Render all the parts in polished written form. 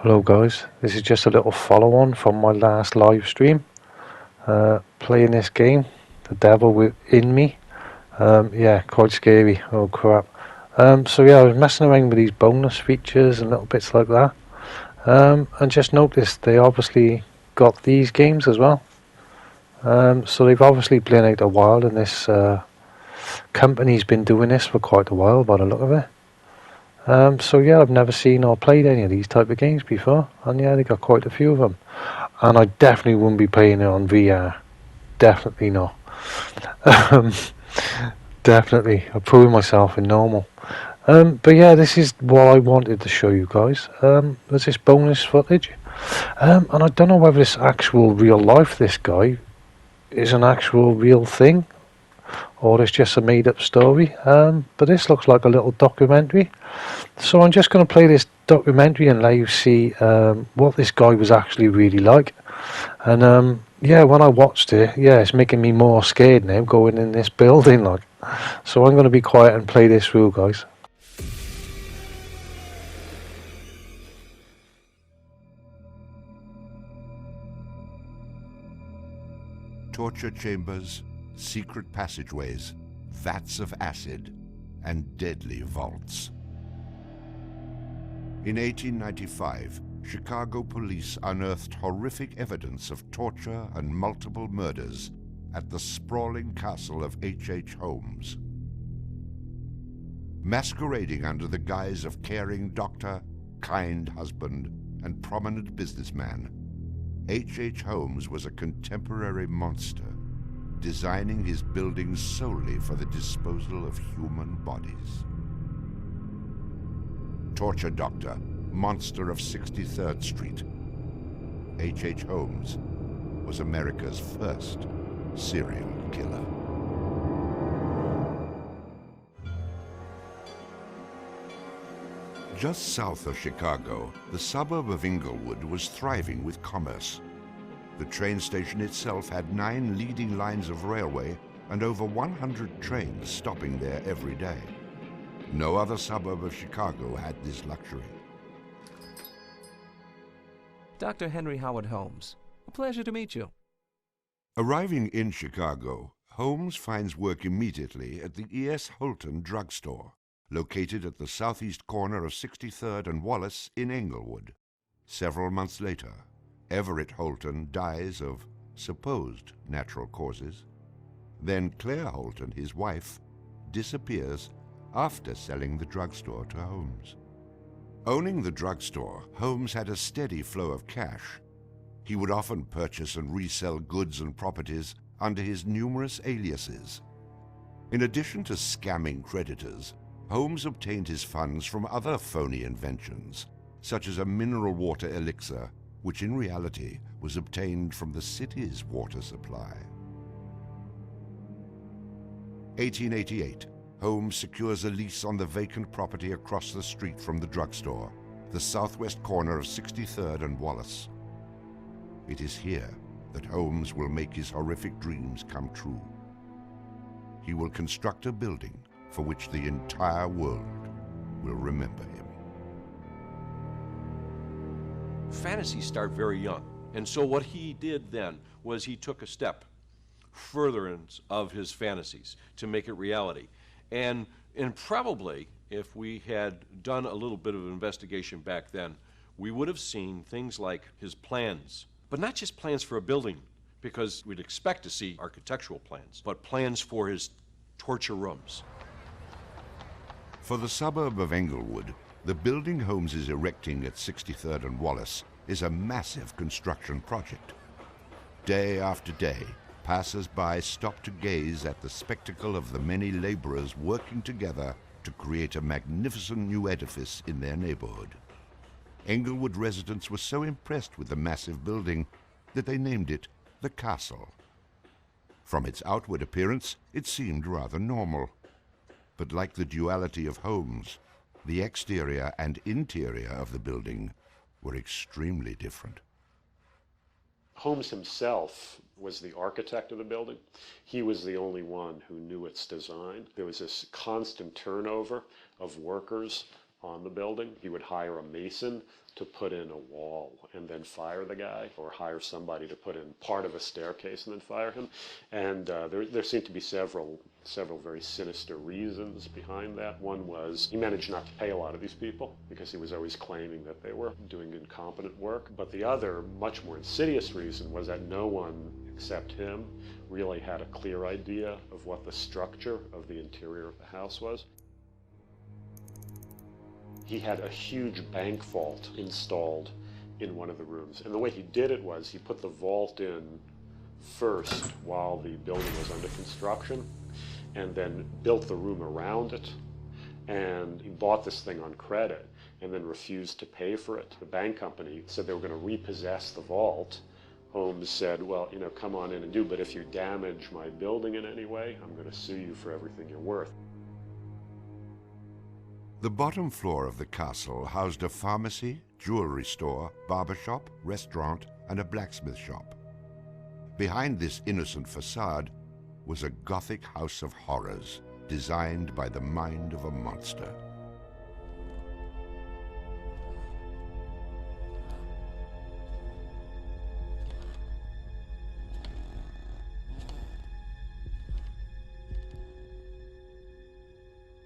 Hello guys, this is just a little follow on from my last live stream, playing this game, The Devil Within Me. Yeah, quite scary, oh crap. So yeah, I was messing around with these bonus features and little bits like that, and just noticed they obviously got these games as well. So they've obviously been out a while, and this company's been doing this for quite a while by the look of it. So yeah, I've never seen or played any of these type of games before, and yeah, they got quite a few of them. And I definitely wouldn't be playing it on VR. Definitely not. um, Definitely, I'm proving myself in normal. But yeah, this is what I wanted to show you guys. There's this bonus footage, and I don't know whether this actual real life, this guy, is an actual real thing, or it's just a made up story. But this looks like a little documentary. So I'm just going to play this documentary and let you see what this guy was actually really like. And yeah, when I watched it, yeah, it's making me more scared now going in this building. Like, so I'm going to be quiet and play this through, guys. Torture chambers, secret passageways, vats of acid, and deadly vaults. In 1895, Chicago police unearthed horrific evidence of torture and multiple murders at the sprawling castle of H.H.Homes. Masquerading under the guise of caring doctor, kind husband, and prominent businessman, H.H.Homes was a contemporary monster, designing his buildings solely for the disposal of human bodies. Torture doctor, monster of 63rd Street, H.H.Homes was America's first serial killer. Just south of Chicago, the suburb of Englewood was thriving with commerce. The train station itself had 9 leading lines of railway and over 100 trains stopping there every day. No other suburb of Chicago had this luxury. Dr. Henry Howard Holmes, a pleasure to meet you. Arriving in Chicago, Holmes finds work immediately at the E.S. Holton drugstore, located at the southeast corner of 63rd and Wallace in Englewood. Several months later, Everett Holton dies of supposed natural causes. Then Claire Holton, his wife, disappears after selling the drugstore to Holmes. Owning the drugstore, Holmes had a steady flow of cash. He would often purchase and resell goods and properties under his numerous aliases. In addition to scamming creditors, Holmes obtained his funds from other phony inventions, such as a mineral water elixir, which in reality was obtained from the city's water supply. 1888. Holmes secures a lease on the vacant property across the street from the drugstore, the southwest corner of 63rd and Wallace. It is here that Holmes will make his horrific dreams come true. He will construct a building for which the entire world will remember him. Fantasies start very young, and so what he did then was he took a step furtherance of his fantasies to make it reality. And probably, if we had done a little bit of investigation back then, we would have seen things like his plans, but not just plans for a building, because we'd expect to see architectural plans, but plans for his torture rooms. For the suburb of Englewood, the building Holmes is erecting at 63rd and Wallace is a massive construction project. Day after day, passers-by stop to gaze at the spectacle of the many laborers working together to create a magnificent new edifice in their neighborhood. Englewood residents were so impressed with the massive building that they named it the Castle. From its outward appearance, it seemed rather normal. But like the duality of Holmes, the exterior and interior of the building were extremely different. Holmes himself was the architect of the building. He was the only one who knew its design. There was this constant turnover of workers on the building. He would hire a mason to put in a wall and then fire the guy, or hire somebody to put in part of a staircase and then fire him. And there seemed to be several very sinister reasons behind that. One was he managed not to pay a lot of these people because he was always claiming that they were doing incompetent work. But the other, much more insidious reason was that no one except him really had a clear idea of what the structure of the interior of the house was. He had a huge bank vault installed in one of the rooms. And the way he did it was he put the vault in first while the building was under construction, and then built the room around it. And he bought this thing on credit and then refused to pay for it. The bank company said they were going to repossess the vault. Holmes said, well, come on in and do, but if you damage my building in any way, I'm going to sue you for everything you're worth. The bottom floor of the castle housed a pharmacy, jewelry store, barber shop, restaurant, and a blacksmith shop. Behind this innocent facade was a Gothic house of horrors designed by the mind of a monster.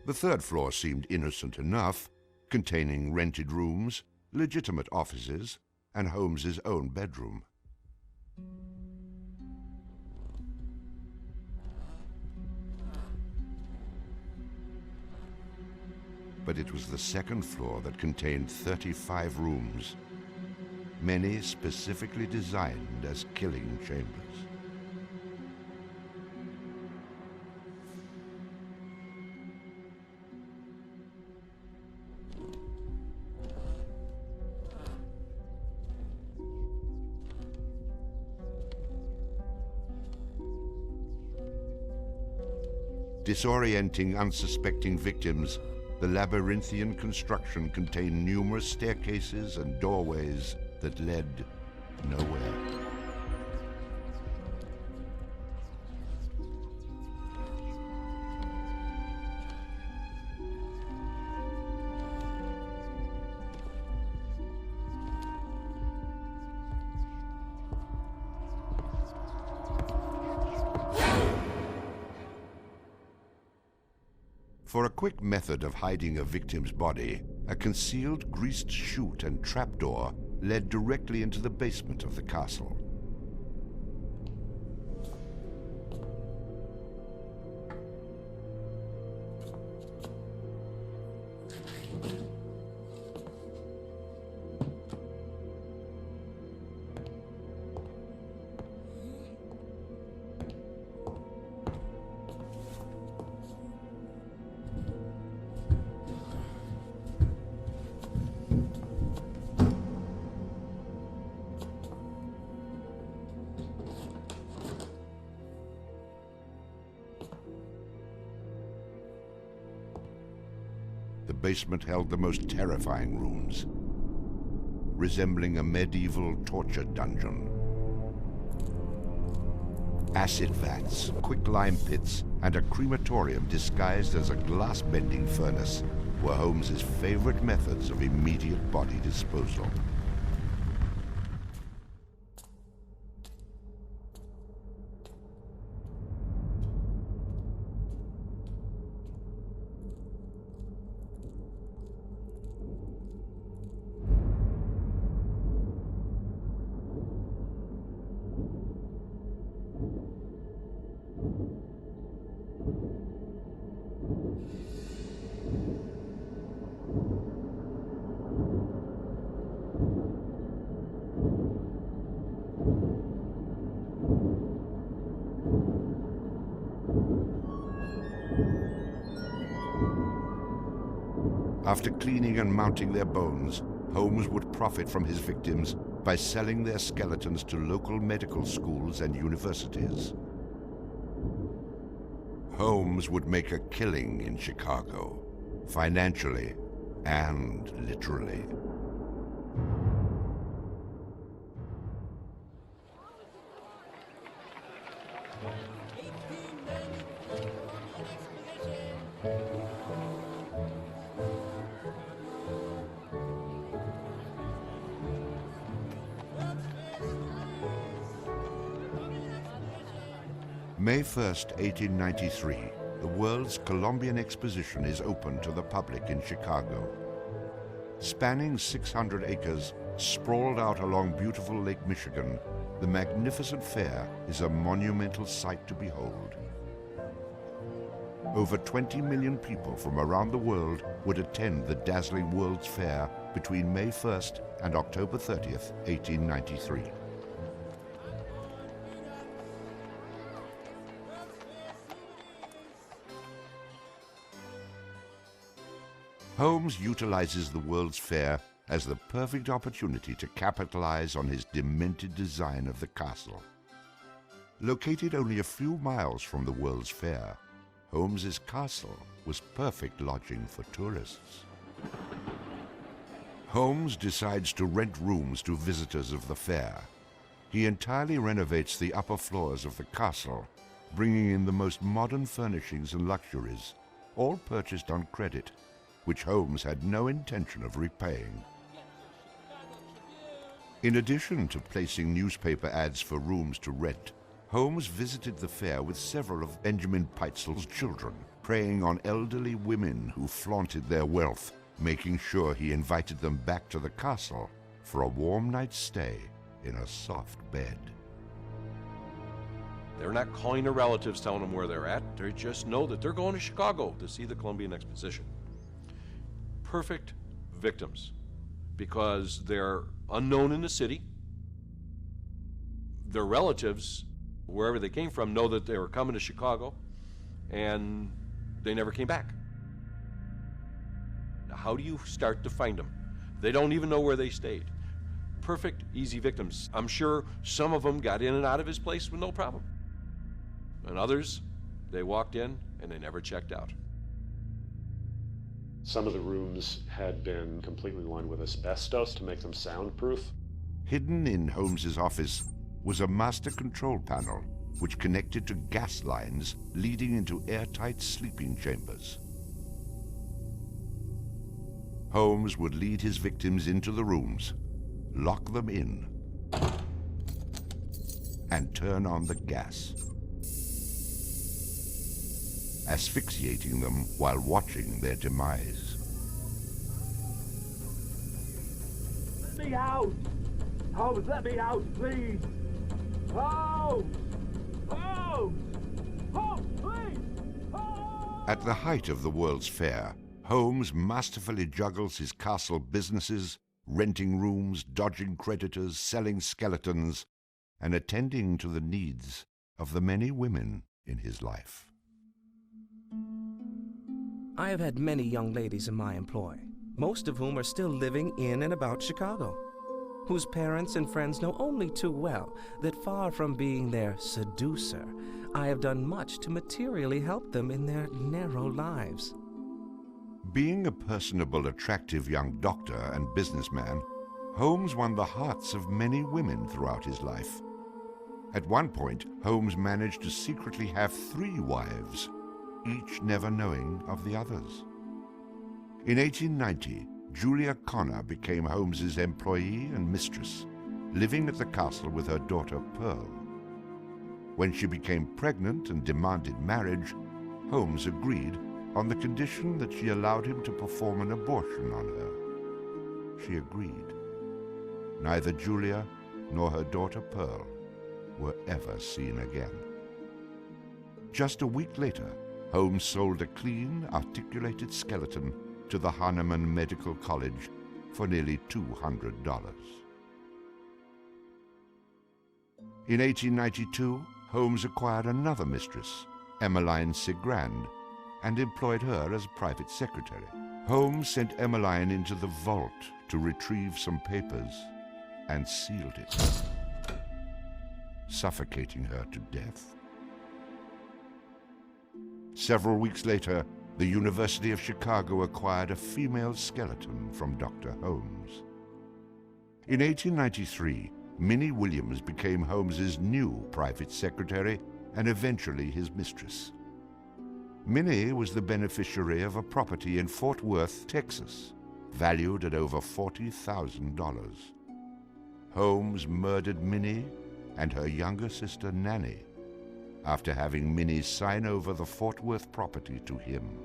The third floor seemed innocent enough, containing rented rooms, legitimate offices, and Holmes's own bedroom. But it was the second floor that contained 35 rooms, many specifically designed as killing chambers. Disorienting unsuspecting victims, the labyrinthian construction contained numerous staircases and doorways that led nowhere. For a quick method of hiding a victim's body, a concealed greased chute and trapdoor led directly into the basement of the castle. The basement held the most terrifying rooms, resembling a medieval torture dungeon. Acid vats, quicklime pits, and a crematorium disguised as a glass-bending furnace were Holmes's favorite methods of immediate body disposal. After cleaning and mounting their bones, Holmes would profit from his victims by selling their skeletons to local medical schools and universities. Holmes would make a killing in Chicago, financially and literally. May 1st, 1893, the world's Columbian Exposition is open to the public in Chicago. Spanning 600 acres, sprawled out along beautiful Lake Michigan, the magnificent fair is a monumental sight to behold. Over 20 million people from around the world would attend the dazzling World's Fair between May 1st and October 30th, 1893. Holmes utilizes the World's Fair as the perfect opportunity to capitalize on his demented design of the castle. Located only a few miles from the World's Fair, Holmes's castle was perfect lodging for tourists. Holmes decides to rent rooms to visitors of the fair. He entirely renovates the upper floors of the castle, bringing in the most modern furnishings and luxuries, all purchased on credit, which Holmes had no intention of repaying. In addition to placing newspaper ads for rooms to rent, Holmes visited the fair with several of Benjamin Peitzel's children, preying on elderly women who flaunted their wealth, making sure he invited them back to the castle for a warm night's stay in a soft bed. They're not calling their relatives, telling them where they're at. They just know that they're going to Chicago to see the Columbian Exposition. Perfect victims, because they're unknown in the city. Their relatives, wherever they came from, know that they were coming to Chicago, and they never came back. Now, how do you start to find them? They don't even know where they stayed. Perfect, easy victims. I'm sure some of them got in and out of his place with no problem. And others, they walked in and they never checked out. Some of the rooms had been completely lined with asbestos to make them soundproof. Hidden in Holmes's office was a master control panel which connected to gas lines leading into airtight sleeping chambers. Holmes would lead his victims into the rooms, lock them in, and turn on the gas, asphyxiating them while watching their demise. Let me out! Holmes, let me out, please! Holmes! Holmes! Holmes, please! Holmes! At the height of the World's Fair, Holmes masterfully juggles his castle businesses, renting rooms, dodging creditors, selling skeletons, and attending to the needs of the many women in his life. I have had many young ladies in my employ, most of whom are still living in and about Chicago, whose parents and friends know only too well that far from being their seducer, I have done much to materially help them in their narrow lives. Being a personable, attractive young doctor and businessman, Holmes won the hearts of many women throughout his life. At one point, Holmes managed to secretly have 3 wives, each never knowing of the others. In 1890, Julia Connor became Holmes's employee and mistress, living at the castle with her daughter Pearl. When she became pregnant and demanded marriage, Holmes agreed on the condition that she allowed him to perform an abortion on her. She agreed. Neither Julia nor her daughter Pearl were ever seen again. Just a week later, Holmes sold a clean, articulated skeleton to the Hahnemann Medical College for nearly $200. In 1892, Holmes acquired another mistress, Emmeline Cigrand, and employed her as private secretary. Holmes sent Emmeline into the vault to retrieve some papers and sealed it, suffocating her to death. Several weeks later, the University of Chicago acquired a female skeleton from Dr. Holmes. In 1893, Minnie Williams became Holmes's new private secretary and eventually his mistress. Minnie was the beneficiary of a property in Fort Worth, Texas, valued at over $40,000. Holmes murdered Minnie and her younger sister Nanny, after having Minnie sign over the Fort Worth property to him.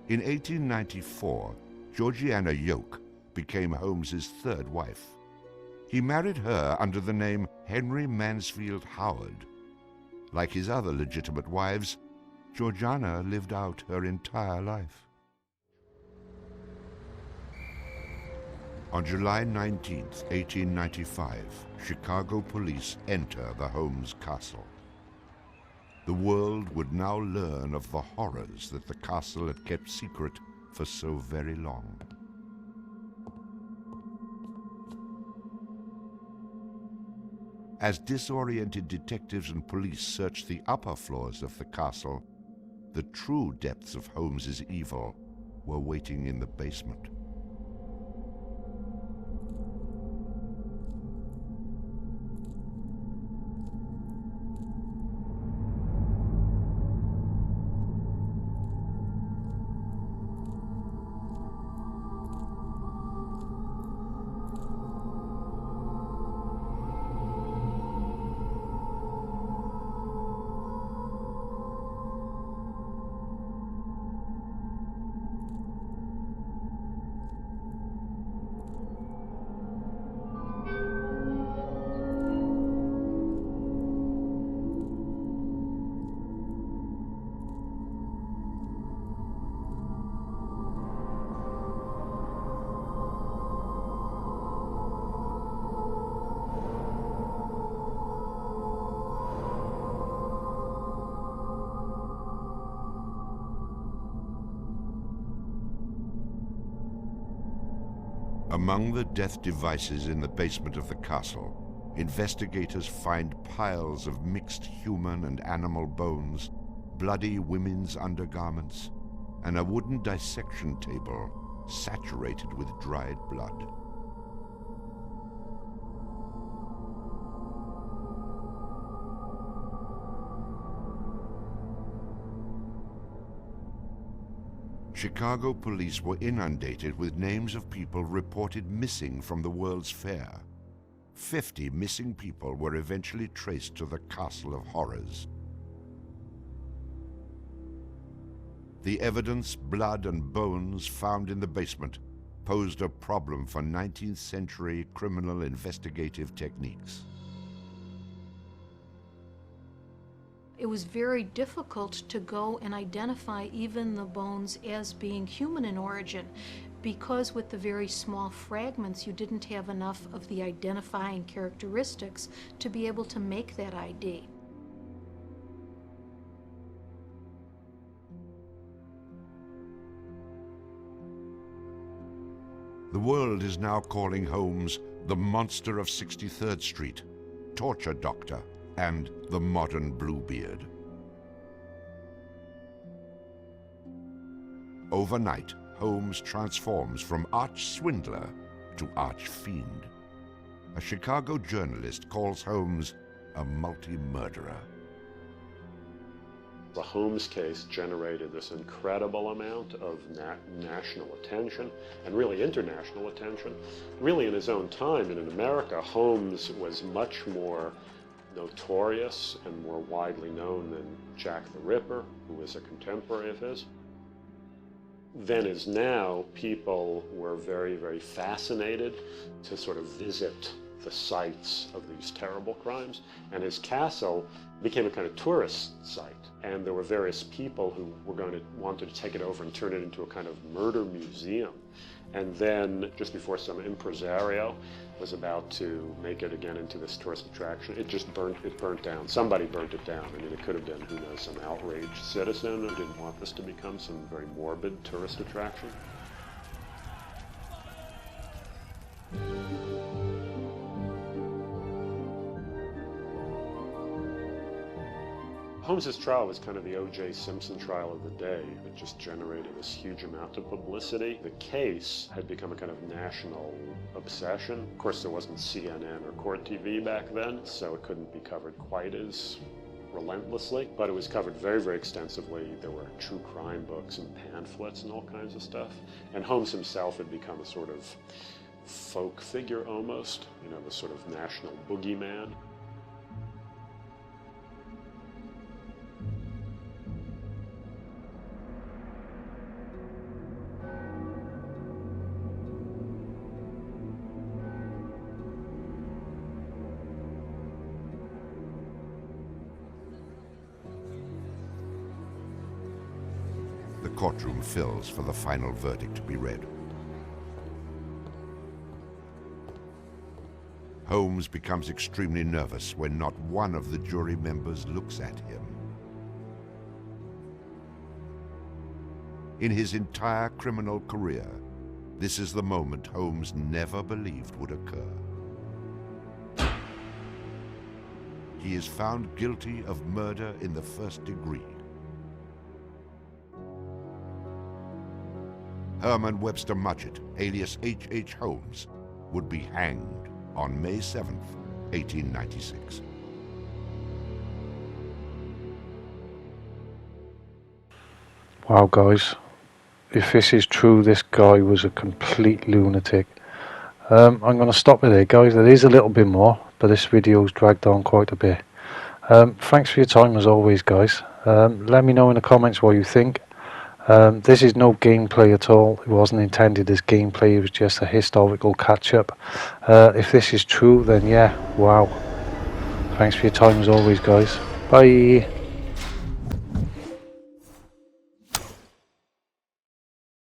In 1894, Georgiana Yoke became Holmes's third wife. He married her under the name Henry Mansfield Howard. Like his other legitimate wives, Georgiana lived out her entire life. On July 19, 1895, Chicago police enter the Holmes castle. The world would now learn of the horrors that the castle had kept secret for so very long. As disoriented detectives and police searched the upper floors of the castle, the true depths of Holmes's evil were waiting in the basement. Among the death devices in the basement of the castle, investigators find piles of mixed human and animal bones, bloody women's undergarments, and a wooden dissection table saturated with dried blood. Chicago police were inundated with names of people reported missing from the World's Fair. 50 missing people were eventually traced to the Castle of Horrors. The evidence, blood and bones found in the basement posed a problem for 19th century criminal investigative techniques. It was very difficult to go and identify even the bones as being human in origin, because with the very small fragments you didn't have enough of the identifying characteristics to be able to make that ID. The world is now calling Holmes the Monster of 63rd Street, Torture Doctor, and the Modern Bluebeard. Overnight, Holmes transforms from arch-swindler to arch-fiend. A Chicago journalist calls Holmes a multi-murderer. The Holmes case generated this incredible amount of national attention and really international attention. Really in his own time and in America, Holmes was much more notorious and more widely known than Jack the Ripper, who was a contemporary of his. Then as now, people were very, very fascinated to sort of visit the sites of these terrible crimes. And his castle became a kind of tourist site. And there were various people who were wanted to take it over and turn it into a kind of murder museum. And then just before some impresario was about to make it again into this tourist attraction, it burnt down. Somebody burnt it down. I mean, it could have been, who knows, some outraged citizen who didn't want this to become some very morbid tourist attraction. Holmes's trial was kind of the O.J. Simpson trial of the day. It just generated this huge amount of publicity. The case had become a kind of national obsession. Of course, there wasn't CNN or Court TV back then, so it couldn't be covered quite as relentlessly, but it was covered very, very extensively. There were true crime books and pamphlets and all kinds of stuff. And Holmes himself had become a sort of folk figure almost, you know, the sort of national boogeyman. the courtroom fills for the final verdict to be read. Holmes becomes extremely nervous when not one of the jury members looks at him. In his entire criminal career, this is the moment Holmes never believed would occur. He is found guilty of murder in the first degree. Herman Webster Mudgett, alias H.H. Holmes, would be hanged on May 7th, 1896. Wow, guys. If this is true, this guy was a complete lunatic. I'm going to stop it there, guys. There is a little bit more, but this video's dragged on quite a bit. Thanks for your time as always, guys. Let me know in the comments what you think. This is no gameplay at all. It wasn't intended as gameplay. It was just a historical catch-up. If this is true, then yeah, wow. Thanks for your time as always, guys. Bye.